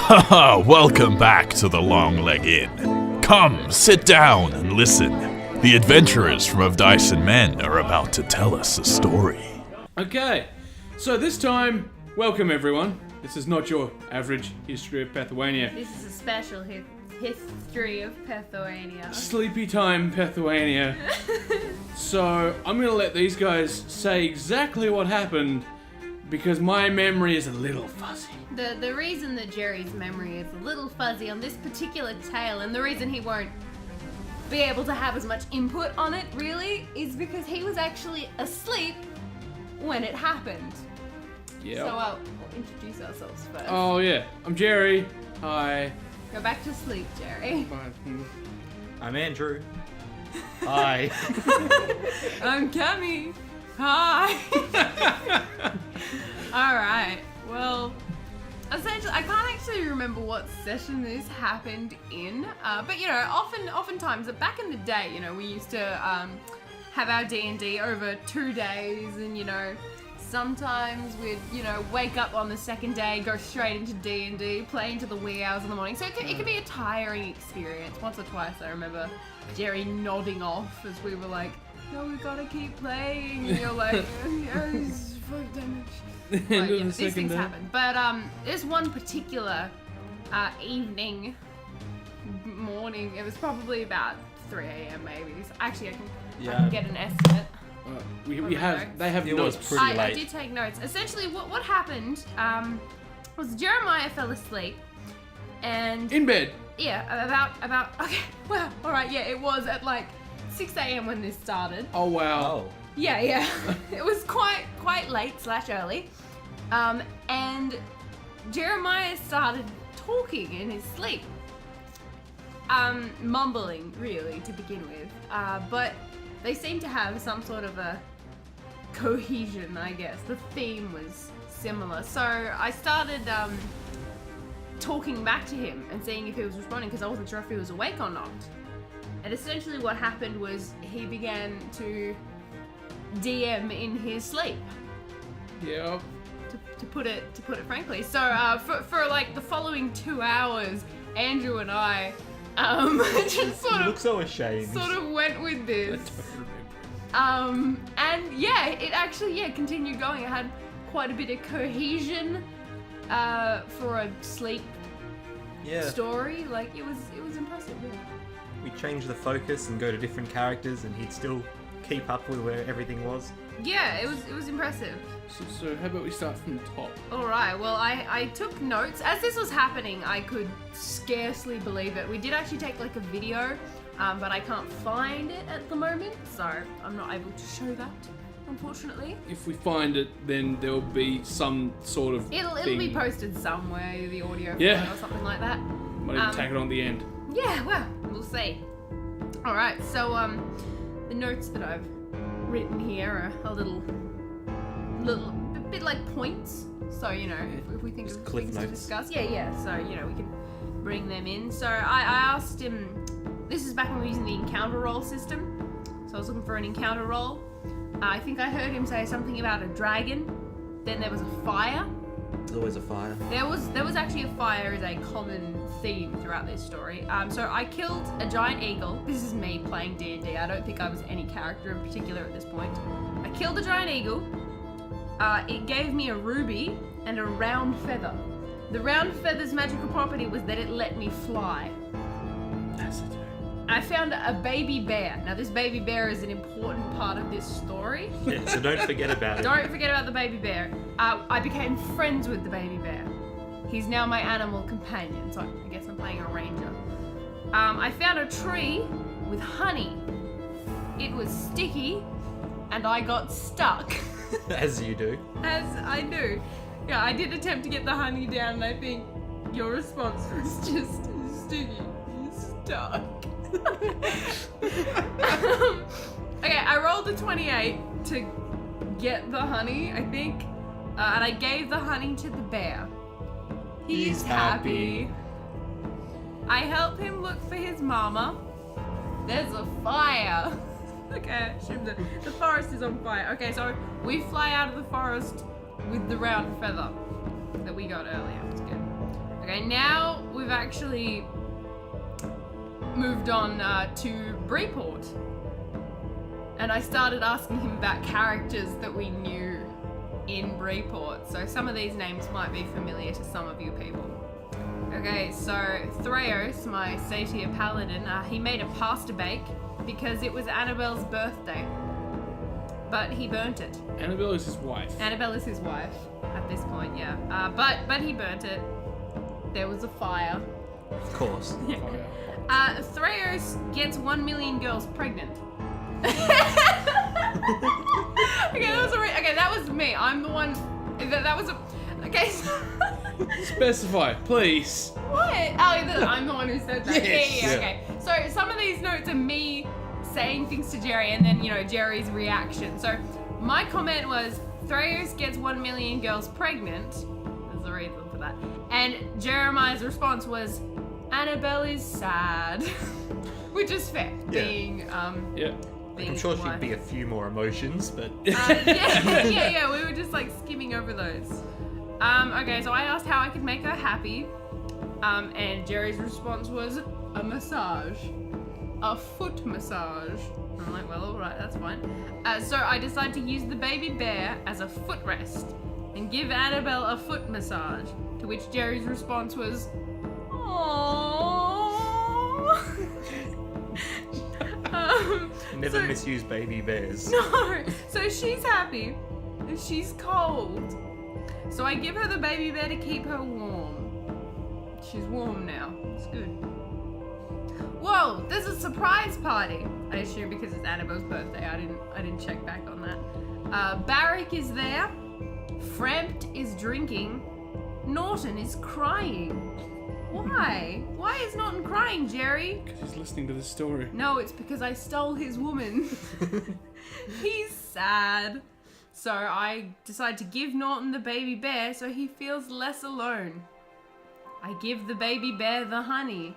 Haha, welcome back to the Long Leg Inn. Come, sit down and listen. The adventurers from Of Dice and Men are about to tell us a story. Okay, so this time, welcome everyone. This is not your average history of Pethuania. This is a special history of Pethuania. Sleepy time Pethuania. So, I'm gonna let these guys say exactly what happened because my memory is a little fuzzy. The reason that Jerry's memory is a little fuzzy on this particular tale, and the reason he won't be able to have as much input on it, really, is because he was actually asleep when it happened. Yeah. So we'll introduce ourselves first. Oh yeah, I'm Jerry. Hi. Go back to sleep, Jerry. I'm Andrew. Hi. I'm Cammy. Hi. Alright, well, essentially, I can't actually remember what session this happened in, but you know, oftentimes, back in the day, you know, we used to have our D&D over 2 days, and you know, sometimes we'd, you know, wake up on the second day, go straight into D&D, play into the wee hours in the morning, so it can be a tiring experience. Once or twice I remember Jerry nodding off as we were like, no, we gotta keep playing, and you're like, yes, fuck damage. But, yeah, these things happen. But this one particular morning, it was probably about 3 a.m. maybe. So actually, I can get an estimate. They have It was notes. pretty late. I did take notes. Essentially, what happened was Jeremiah fell asleep, and In bed. yeah, about okay, well, all right, yeah, it was at like 6 a.m. when this started. Oh wow. Oh. Yeah. It was quite late/early. And Jeremiah started talking in his sleep. Mumbling, really, to begin with. But they seemed to have some sort of a cohesion, I guess. The theme was similar. So I started talking back to him and seeing if he was responding because I wasn't sure if he was awake or not. And essentially what happened was he began to DM in his sleep. Yeah. To put it frankly. So for like the following 2 hours, Andrew and I just You look so ashamed. sort of went with I this. don't remember. And yeah, it actually continued going. It had quite a bit of cohesion for a sleep story. Like it was impressive. Yeah. We changed the focus and go to different characters, and he'd still keep up with where everything was. Yeah, it was impressive. So how about we start from the top? Alright, well I took notes. As this was happening, I could scarcely believe it. We did actually take like a video, but I can't find it at the moment, so I'm not able to show that, unfortunately. If we find it, then there will be some sort of It'll be posted somewhere, the audio file or something like that. Might even tack it on the end. Yeah, well, we'll see. Alright, so the notes that I've written here are a little bit like points. So, you know, if we think Just of cliff things notes. to discuss. Yeah. So, you know, we can bring them in. So I asked him, this is back when we were using the encounter roll system. So I was looking for an encounter roll. I think I heard him say something about a dragon. Then there was a fire. There's always a fire. There was actually a fire as a common theme throughout this story. So I killed a giant eagle. This is me playing D&D. I don't think I was any character in particular at this point. I killed a giant eagle. It gave me a ruby and a round feather. The round feather's magical property was that it let me fly. That's it. I found a baby bear. Now this baby bear is an important part of this story. Yeah, so don't forget about it. Don't forget about the baby bear. I became friends with the baby bear. He's now my animal companion, so I guess I'm playing a ranger. I found a tree with honey. It was sticky, and I got stuck. As you do. As I do. Yeah, I did attempt to get the honey down, and I think your response was just sticky. Stuck. Okay, I rolled a 28 to get the honey, I think, and I gave the honey to the bear. He's happy. I help him look for his mama. There's a fire. Okay, the forest is on fire. Okay, so we fly out of the forest with the round feather that we got earlier. It's good. Okay, now we've actually moved on to Breeport. And I started asking him about characters that we knew in Breeport. So some of these names might be familiar to some of you people. Okay, so Threos, my satyr paladin, he made a pasta bake because it was Annabelle's birthday. But he burnt it. Annabelle is his wife. Annabelle is his wife at this point, yeah. But he burnt it. There was a fire. Of course. Threos gets 1 million girls pregnant. Okay, that was me. I'm the one. That was a. Okay. Specify, please. What? Oh, I'm the one who said that. Yes. Yeah. Okay. So some of these notes are me saying things to Jerry, and then Jerry's reaction. So my comment was Threos gets 1 million girls pregnant. There's a reason for that. And Jeremiah's response was Annabelle is sad, which is fair. Yeah. Being Yeah. being I'm sure his wife. she'd be a few more emotions, but yeah, we were just like skimming over those. Okay, so I asked how I could make her happy, and Jerry's response was a massage, a foot massage. I'm like, well, alright, that's fine. So I decided to use the baby bear as a footrest and give Annabelle a foot massage, to which Jerry's response was, aww. never misuse baby bears. No, so she's happy. She's cold. So I give her the baby bear to keep her warm. She's warm now. It's good. Whoa, there's a surprise party. I assume because it's Annabelle's birthday. I didn't check back on that. Barrick is there. Frempt is drinking. Norton is crying. Why? Why is Norton crying, Jerry? Because he's listening to this story. No, it's because I stole his woman. He's sad. So I decide to give Norton the baby bear so he feels less alone. I give the baby bear the honey.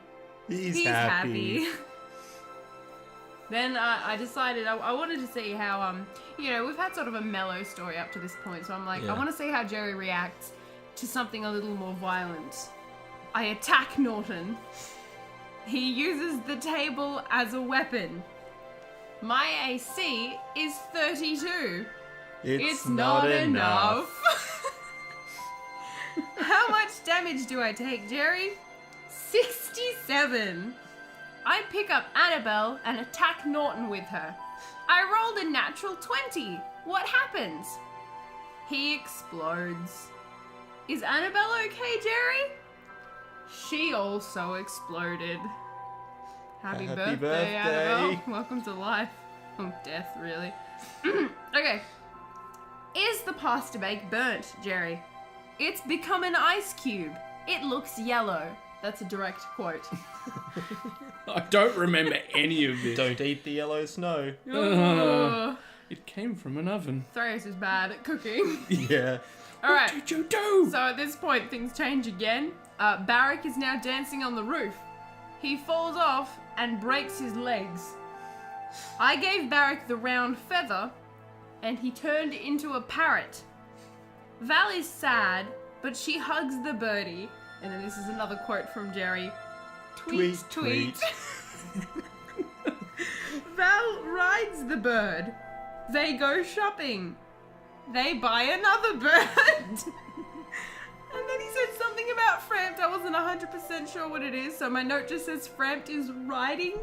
He's happy. Then I decided I wanted to see how, we've had sort of a mellow story up to this point. So I'm like, Yeah. I want to see how Jerry reacts to something a little more violent. I attack Norton. He uses the table as a weapon. My AC is 32. It's not enough. How much damage do I take, Jerry? 67. I pick up Annabelle and attack Norton with her. I rolled a natural 20. What happens? He explodes. Is Annabelle okay, Jerry? She also exploded. Happy birthday, Annabelle. Welcome to life. Oh, death, really. Okay. Is the pasta bake burnt, Jerry? It's become an ice cube. It looks yellow. That's a direct quote. I don't remember any of this. Don't eat the yellow snow. It came from an oven. Threos is bad at cooking. Yeah. Alright. What did you do? So at this point, things change again. Barrick is now dancing on the roof. He falls off and breaks his legs. I gave Barrick the round feather, and he turned into a parrot. Val is sad, but she hugs the birdie. And then this is another quote from Jerry. Tweet, tweet. Val rides the bird. They go shopping. They buy another bird. And then he said something about Frempt. I wasn't 100% sure what it is, so my note just says Frempt is riding, ?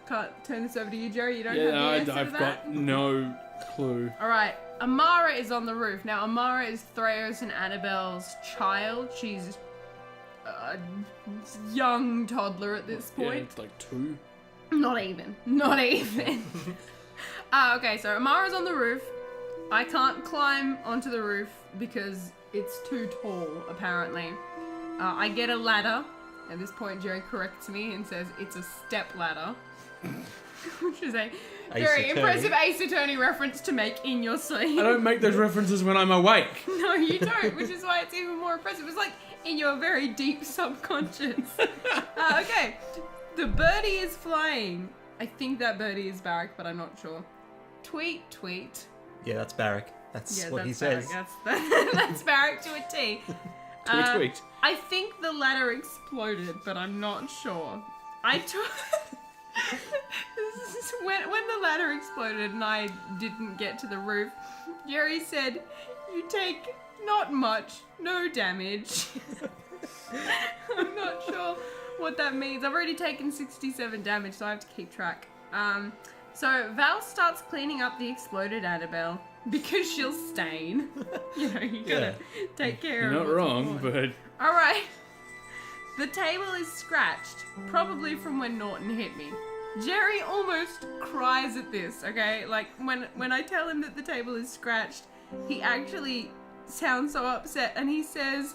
Can't turn this over to you, Jerry. You don't have the answer to I've that? got no clue. Alright, Amara is on the roof. Now, Amara is Threos and Annabelle's child. She's a young toddler at this Yeah, point. it's like 2. Not even. Okay, so Amara's on the roof. I can't climb onto the roof because it's too tall, apparently. I get a ladder. At this point, Jerry corrects me and says it's a step ladder. Which is a very impressive Ace Attorney reference to make in your sleep. I don't make those references when I'm awake. No, you don't, which is why it's even more impressive. It's like in your very deep subconscious. Okay, the birdie is flying. I think that birdie is Barrick, but I'm not sure. Tweet, tweet. Yeah, that's Barrick. That's what he Barrick. says. That's Barrick to a T. Tweet. I think the ladder exploded, but I'm not sure. When the ladder exploded and I didn't get to the roof, Jerry said, "You take not much, no damage." I'm not sure what that means. I've already taken 67 damage, so I have to keep track. So Val starts cleaning up the exploded Annabelle because she'll stain. You gotta take care You're of not it. wrong, but... Alright. The table is scratched, probably from when Norton hit me. Jerry almost cries at this, okay? Like, when I tell him that the table is scratched, he actually sounds so upset and he says,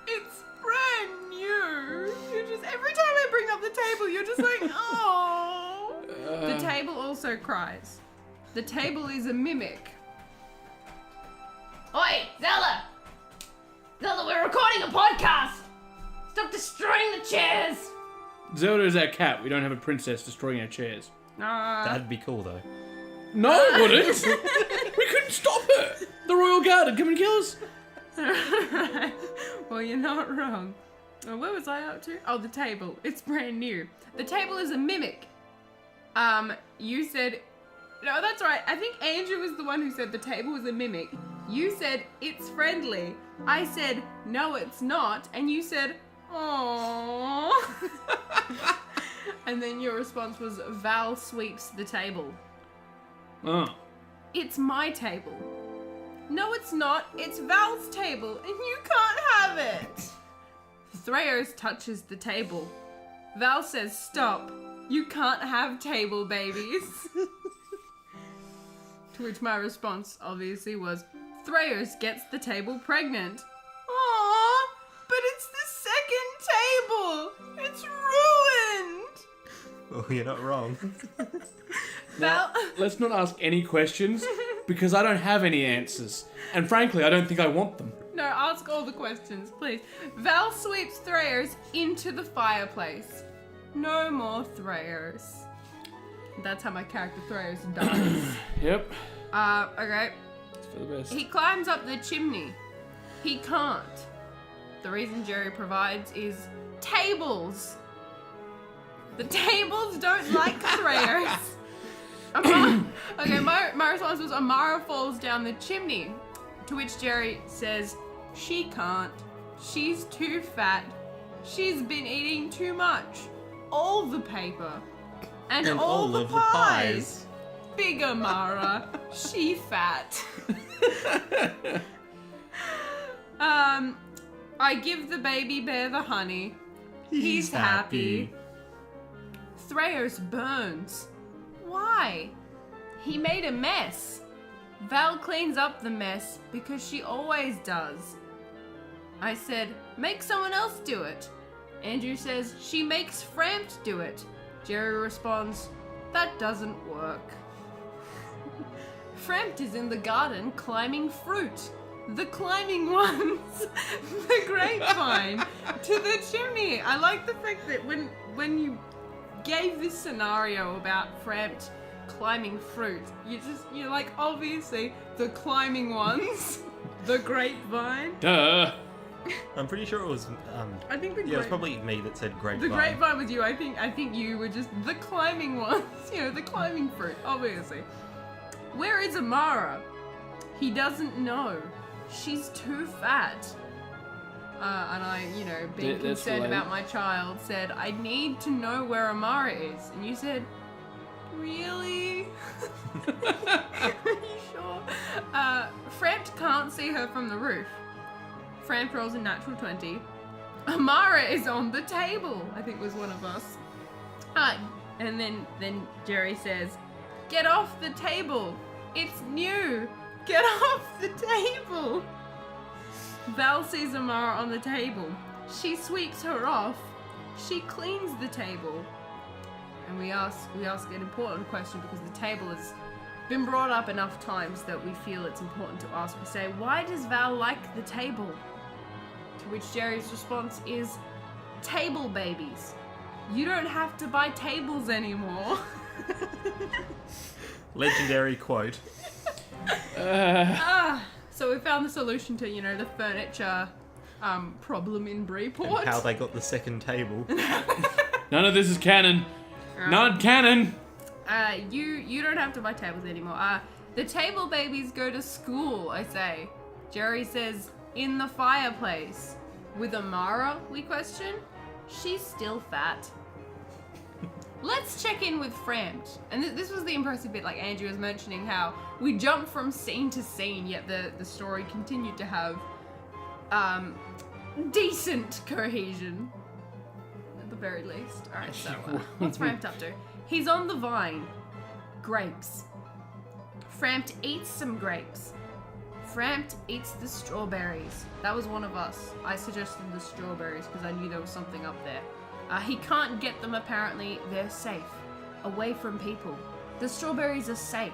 "It's brand new." You're just, every time I bring up the table, you're just like, oh. The table also cries. The table is a mimic. Oi, Zelda! Zelda, we're recording a podcast! Stop destroying the chairs! Zelda is our cat. We don't have a princess destroying our chairs. That'd be cool though. No, it wouldn't. We couldn't stop her. The Royal Guard would come and kill us. Well, you're not wrong. Where was I up to? Oh, the table. It's brand new. The table is a mimic. You said... No, that's right. I think Andrew was the one who said the table was a mimic. You said, "It's friendly." I said, "No, it's not." And you said, "Aww." And then your response was, "Val sweeps the table." Oh. "It's my table." "No, it's not. It's Val's table, and you can't have it." Thrayers touches the table. Val says, "Stop. You can't have table babies." To which my response obviously was, "Thrayers gets the table pregnant." Aww, but it's the second table. It's ruined. Well, you're not wrong. Val... Let's not ask any questions, because I don't have any answers. And frankly, I don't think I want them. No, ask all the questions, please. Val sweeps Thrayers into the fireplace. No more Thrayers. That's how my character Thrayers dies. Yep. Okay. It's for the best. He climbs up the chimney. He can't. The reason Jerry provides is tables. The tables don't like Thrayers. Okay, my response was Amara falls down the chimney. To which Jerry says, "She can't. She's too fat. She's been eating too much. All the paper. And all the of pies. Big Amara. She fat." I give the baby bear the honey. He's happy. Thrayers burns. Why? He made a mess. Val cleans up the mess because she always does. I said, "Make someone else do it." Andrew says, "She makes Frampt do it." Jerry responds, "That doesn't work." Frampt is in the garden climbing fruit. The climbing ones. The grapevine. To the chimney. I like the fact that when you gave this scenario about Frampt climbing fruit, you're like, obviously, the climbing ones. The grapevine. Duh. I'm pretty sure it was. I think it was probably me that said grapevine. The grapevine was you. I think you were just the climbing ones. The climbing fruit, obviously. Where is Amara? He doesn't know. She's too fat. And I, being That's concerned lame. about my child, said, "I need to know where Amara is." And you said, "Really?" Are you sure? Frampt can't see her from the roof. Frampt rolls a natural 20. Amara is on the table, I think was one of us. And then Jerry says, "Get off the table. It's new. Get off the table." Val sees Amara on the table. She sweeps her off. She cleans the table. And we ask an important question because the table has been brought up enough times that we feel it's important to ask. We say, "Why does Val like the table?" To which Jerry's response is, "Table babies. You don't have to buy tables anymore." Legendary quote. So we found the solution to, the furniture problem in Breport. And how they got the second table. None of this is canon. Not canon. You don't have to buy tables anymore. The table babies go to school, I say. Jerry says, in the fireplace. With Amara, we question. She's still fat. Let's check in with Framped. And this was the impressive bit, like Andrew was mentioning, how we jumped from scene to scene, yet the story continued to have decent cohesion. At the very least. Alright, so what's Framped up to? He's on the vine. Grapes. Framped eats some grapes. Framped eats the strawberries. That was one of us. I suggested the strawberries because I knew there was something up there. He can't get them apparently. They're safe. Away from people. The strawberries are safe.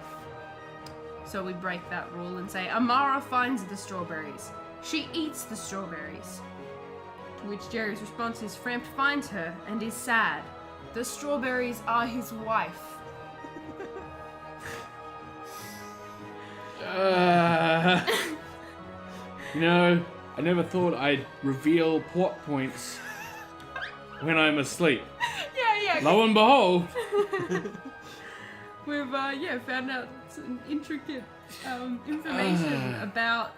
So we break that rule and say, Amara finds the strawberries. She eats the strawberries. To which Jerry's response is, Framped finds her and is sad. The strawberries are his wife. You know, I never thought I'd reveal plot points when I'm asleep. Yeah. Lo and behold. We've found out some intricate information about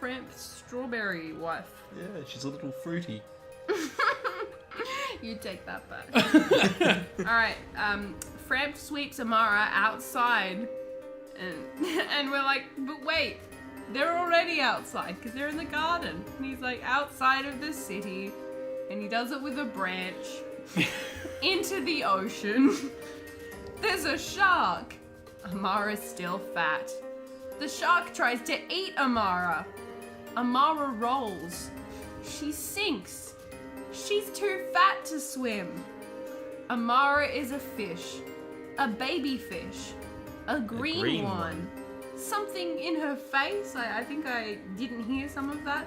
Framp's strawberry wife. Yeah, she's a little fruity. You take that back. Alright, Framp sweeps Amara outside. And we're like, but wait, they're already outside because they're in the garden. And he's like, outside of the city. And he does it with a branch. Into the ocean. There's a shark. Amara's still fat. The shark tries to eat Amara. Amara rolls. She sinks. She's too fat to swim. Amara is a fish. A baby fish. A green one. Something in her face. I think I didn't hear some of that.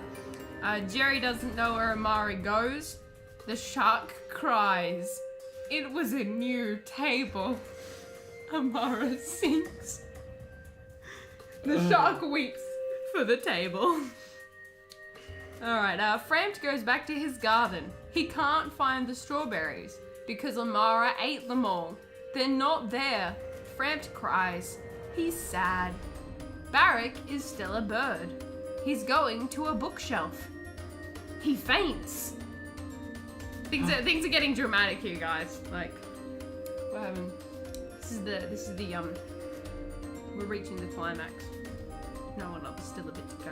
Jerry doesn't know where Amara goes. The shark cries. It was a new table. Amara sinks. The shark weeps for the table. Alright, Framped goes back to his garden. He can't find the strawberries because Amara ate them all. They're not there. Framped cries. He's sad. Barrack is still a bird. He's going to a bookshelf. He faints. Things are getting dramatic here, guys. Like, we're having. This is the we're reaching the climax. No one else, still a bit to go.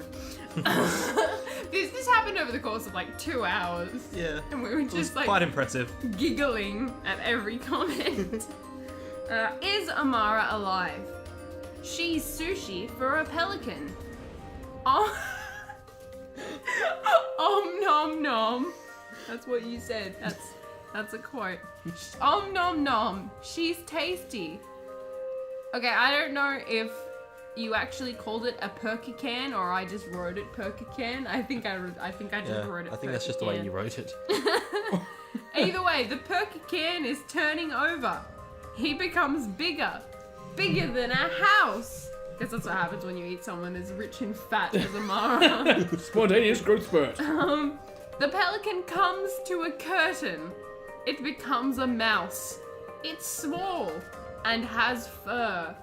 This happened over the course of like 2 hours. Yeah. And we were just like quite impressive. Giggling at every comment. Is Amara alive? She's sushi for a pelican. Oh. Om nom nom. That's what you said. That's a quote. Om nom nom. She's tasty. Okay, I don't know if you actually called it a perky-can or I just wrote it perky-can. I think I just wrote it. I think that's just the way you wrote it. Either way, the perky-can is turning over. He becomes bigger than a house. Guess that's what happens when you eat someone as rich and fat as Amara. Spontaneous growth spurt. The pelican comes to a curtain. It becomes a mouse. It's small and has fur.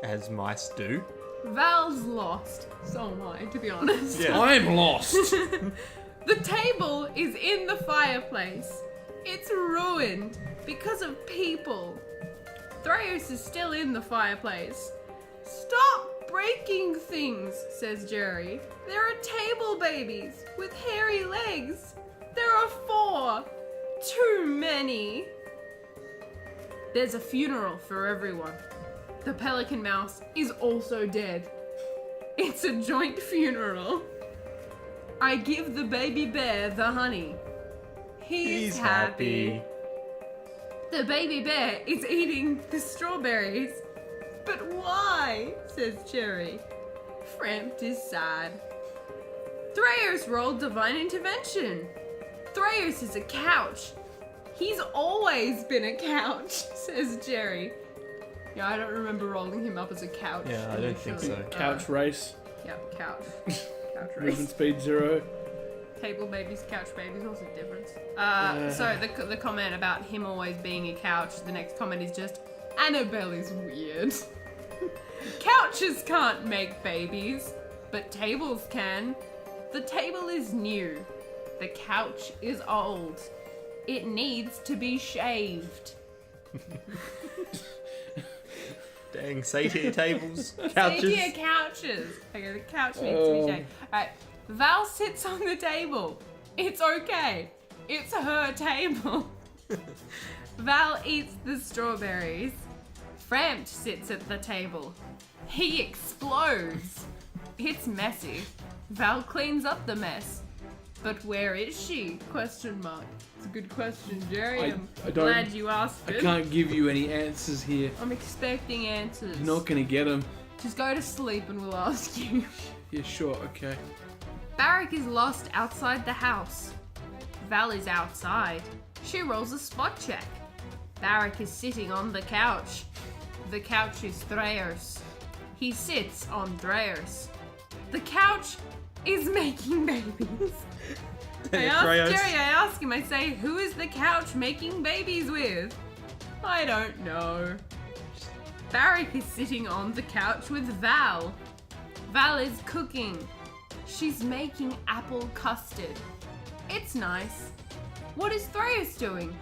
As mice do. Val's lost. So am I, to be honest. Yeah. I'm lost. The table is in the fireplace. It's ruined because of people. Threos is still in the fireplace. Stop breaking things, says Jerry. There are table babies with hairy legs. There are 4. Too many. There's a funeral for everyone. The pelican mouse is also dead. It's a joint funeral. I give the baby bear the honey. He's happy. The baby bear is eating the strawberries. But why? Says Jerry. Framped is sad. Threos rolled divine intervention. Threos is a couch. He's always been a couch, says Jerry. Yeah, I don't remember rolling him up as a couch. Yeah, I don't think so. Couch race. Yeah, couch. Couch race. Movement speed 0. Table babies, couch babies, what's the difference? So the comment about him always being a couch, the next comment is just, Annabelle is weird. Couches can't make babies, but tables can. The table is new. The couch is old. It needs to be shaved. Dang, satyr tables, couches. Satyr couches. Okay, the couch needs to be shaved. Alright, Val sits on the table. It's okay. It's her table. Val eats the strawberries. Frampt sits at the table. He explodes. It's messy. Val cleans up the mess. But where is she? Question mark. It's a good question, Jerry. I'm glad you asked I it. can't give you any answers here. I'm expecting answers. You're not gonna get them. Just go to sleep and we'll ask you. Yeah, sure, okay. Barrack is lost outside the house. Val is outside. She rolls a spot check. Barrack is sitting on the couch. The couch is Threer's. He sits on Threer's. The couch is making babies. I ask him, I say, who is the couch making babies with? I don't know. Barrack is sitting on the couch with Val. Val is cooking. She's making apple custard. It's nice. What is Threus doing?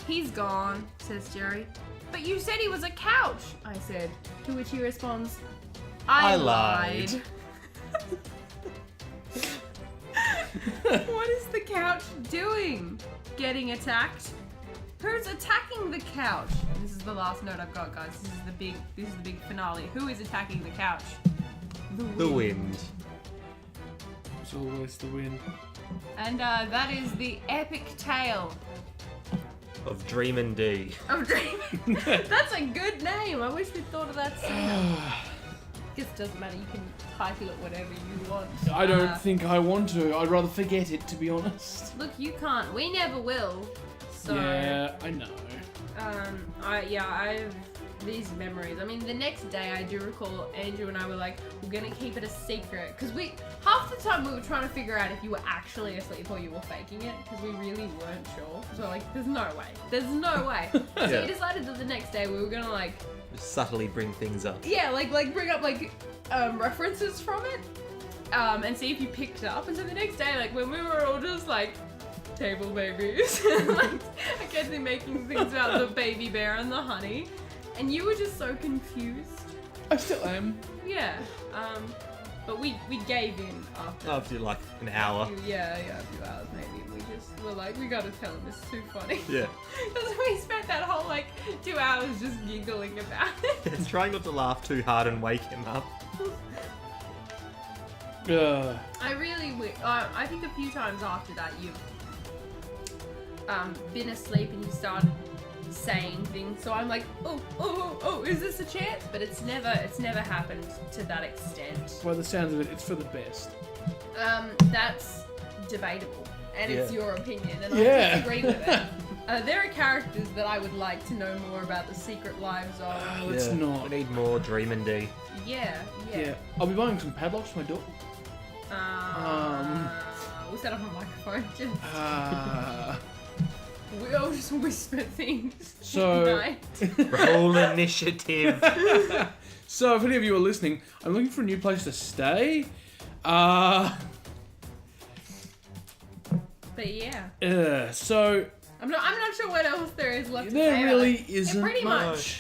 He's gone, says Jerry. But you said he was a couch, I said. To which he responds, I lied. What is the couch doing? Getting attacked? Who's attacking the couch? This is the last note I've got, guys. This is the big finale. Who is attacking the couch? The wind. It's always the wind. And that is the epic tale Of Dream and D. of Dream. That's a good name. I wish we thought of that sooner. Guess it doesn't matter. You can title it whatever you want. I don't think I want to. I'd rather forget it, to be honest. Look, you can't. We never will. So. Yeah, I know. I have these memories. I mean, the next day I do recall Andrew and I were like, we're gonna keep it a secret. Because half the time we were trying to figure out if you were actually asleep or you were faking it. Because we really weren't sure. So like, there's no way. There's no way. So Yeah. we decided that the next day we were gonna like, Just subtly bring things up. yeah, like bring up like references from it. And see if you picked up. And so the next day, like when we were all just like, table babies. Like, I kept making things about the baby bear and the honey. And you were just so confused. I still am. Yeah. But we gave in after. After like an hour. a few hours maybe. We just were like, we gotta tell him, it's too funny. Yeah. Because we spent that whole like 2 hours just giggling about it. And trying not to laugh too hard and wake him up. I really I think a few times after that you've been asleep and you started saying things, so I'm like, oh, is this a chance? But it's never happened to that extent. By the sounds of it, it's for the best. That's debatable, and it's Yeah. your opinion, and Yeah. I disagree with it. There are characters that I would like to know more about the secret lives of. Let's not. We need more Dream and D. Yeah. Yeah. I'll be buying some padlocks for my door. We'll set up a microphone. Just, Uh, we all just whisper things. So- Night. Roll initiative. so, if any of you are listening, I'm looking for a new place to stay. But yeah. So I'm not sure what else there is left to say. there really about it. isn't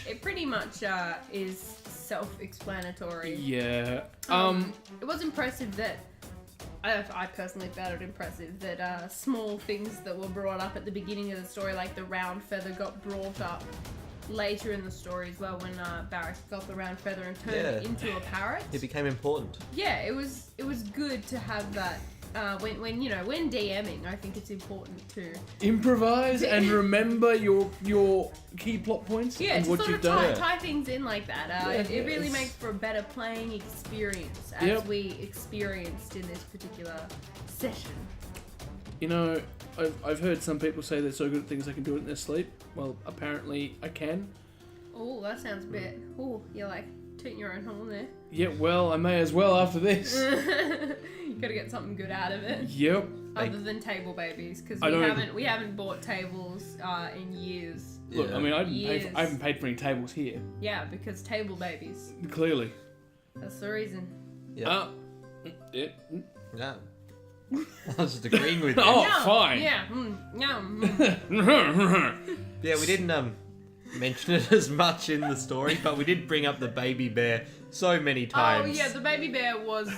It pretty much is self-explanatory. Yeah. It was impressive that I personally found it impressive that small things that were brought up at the beginning of the story, like the round feather, got brought up later in the story as well when Barrack got the round feather and turned it into a parrot. It became important. Yeah, it was good to have that. When DMing, I think it's important to Improvise and remember your key plot points and to what sort you've of done. tie things in like that. It really Yes. makes for a better playing experience, as Yep. we experienced in this particular session. You know, I've heard some people say they're so good at things they can do it in their sleep. Well, apparently I can. Oh, that sounds a bit. Oh, you're like tooting your own horn there. Yeah, well, I may as well after this. You gotta get something good out of it. Yep. Other than table babies, because we haven't bought tables in years. Look, I mean, Years. I haven't paid for any tables here. Yeah, because table babies. Clearly. That's the reason. Yeah. Yeah. No. I was just agreeing with you. Oh, Yum, fine. Yeah. Yum. Yeah, we didn't mention it as much in the story, but we did bring up the baby bear so many times. Oh yeah, the baby bear was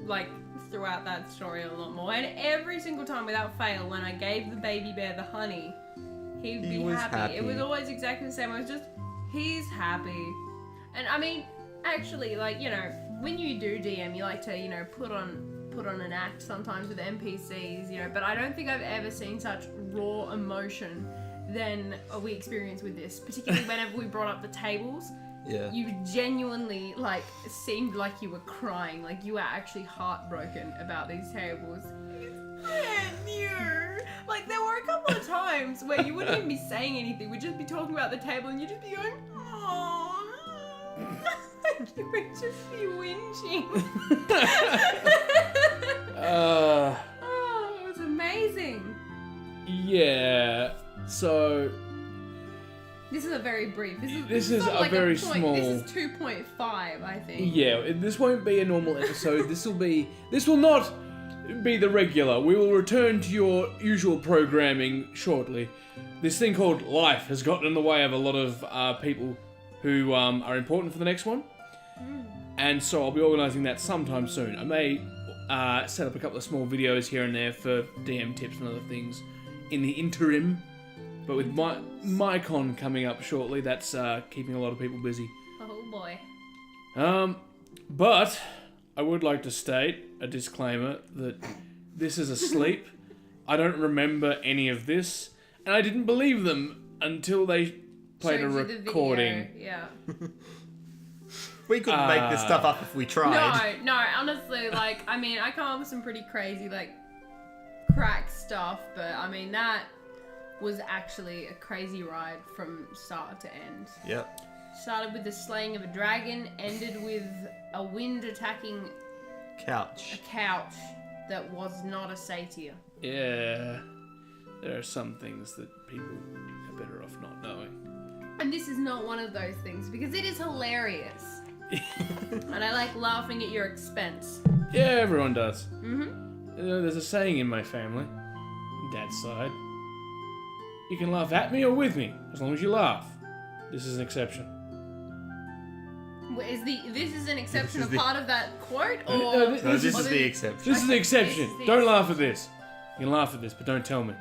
like throughout that story a lot more, and every single time without fail, when I gave the baby bear the honey, he'd be happy. It was always exactly the same. It was just he's happy, and I mean, actually, like when you do DM, you like to put on an act sometimes with NPCs, but I don't think I've ever seen such raw emotion than we experienced with this, particularly whenever we brought up the tables. Yeah. You genuinely seemed like you were crying, like you were actually heartbroken about these tables. Like there were a couple of times where you wouldn't even be saying anything, we'd just be talking about the table and you'd just be going, "Aww." You would just be whinging. Oh, it was amazing. Yeah. So. This is a very brief. This is a very small. This is 2.5, I think. Yeah, this won't be a normal episode. This will not be the regular. We will return to your usual programming shortly. This thing called life has gotten in the way of a lot of people who are important for the next one. And so I'll be organising that sometime soon. I may set up a couple of small videos here and there for DM tips and other things in the interim. But with my con coming up shortly, that's keeping a lot of people busy. Oh boy. But I would like to state a disclaimer that this is a sleep. I don't remember any of this, and I didn't believe them until they played a recording. Yeah. We couldn't make this stuff up if we tried. No, honestly, I mean, I come up with some pretty crazy, crack stuff, but I mean, that was actually a crazy ride from start to end. Yep. Started with the slaying of a dragon, ended with a wind attacking a Couch. couch that was not a satyr. Yeah, there are some things that people are better off not knowing. And this is not one of those things, because it is hilarious. And I like laughing at your expense. Yeah, everyone does. Mm-hmm. There's a saying in my family, Dad's side. You can laugh at me or with me, as long as you laugh. This is an exception. This is an exception of part of that quote, or No, This is the exception. This is the exception. Don't laugh at this. You can laugh at this, but don't tell me.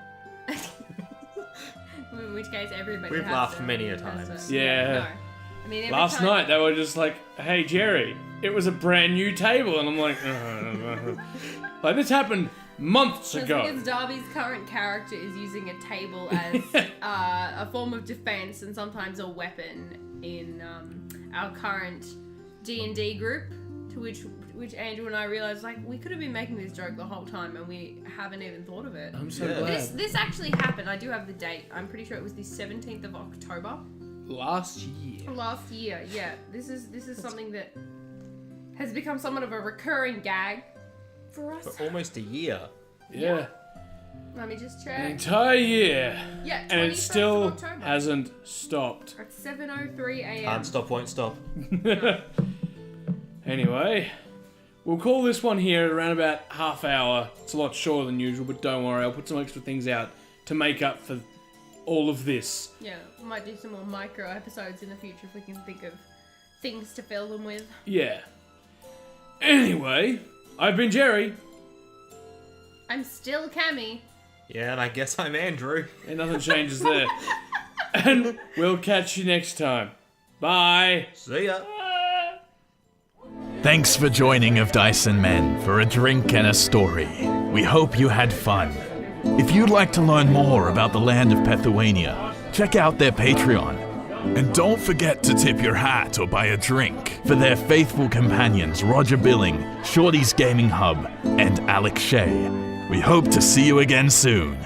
in which case everybody. We've has laughed to- many a has times. to- Yeah. No. I mean, every Last time- night they were just like, "Hey Jerry, it was a brand new table," and I'm like, like this happened months That's ago. because Darby's current character is using a table as a form of defense and sometimes a weapon in our current D&D group, to which Andrew and I realized we could have been making this joke the whole time and we haven't even thought of it. I'm so Yeah. glad. This actually happened. I do have the date. I'm pretty sure it was the 17th of October Last year. last year. Yeah, this is something that has become somewhat of a recurring gag for us. For almost a year. Yeah. Let me just An check. entire year. Yeah, And it 21st still of October. hasn't stopped. At 7:03 a.m. Can't stop, won't stop. Anyway, we'll call this one here at around about half hour. It's a lot shorter than usual, but don't worry, I'll put some extra things out to make up for all of this. Yeah, we might do some more micro episodes in the future if we can think of things to fill them with. Yeah. Anyway, I've been Jerry, I'm still Cammy. Yeah, and I guess I'm Andrew. and nothing changes there. And we'll catch you next time. Bye. See ya. Thanks for joining Of Dice and Men for a drink and a story. We hope you had fun. If you'd like to learn more about the land of Pethuania, check out their Patreon. And don't forget to tip your hat or buy a drink for their faithful companions Roger Billing, Shorty's Gaming Hub, and Alec Shea. We hope to see you again soon.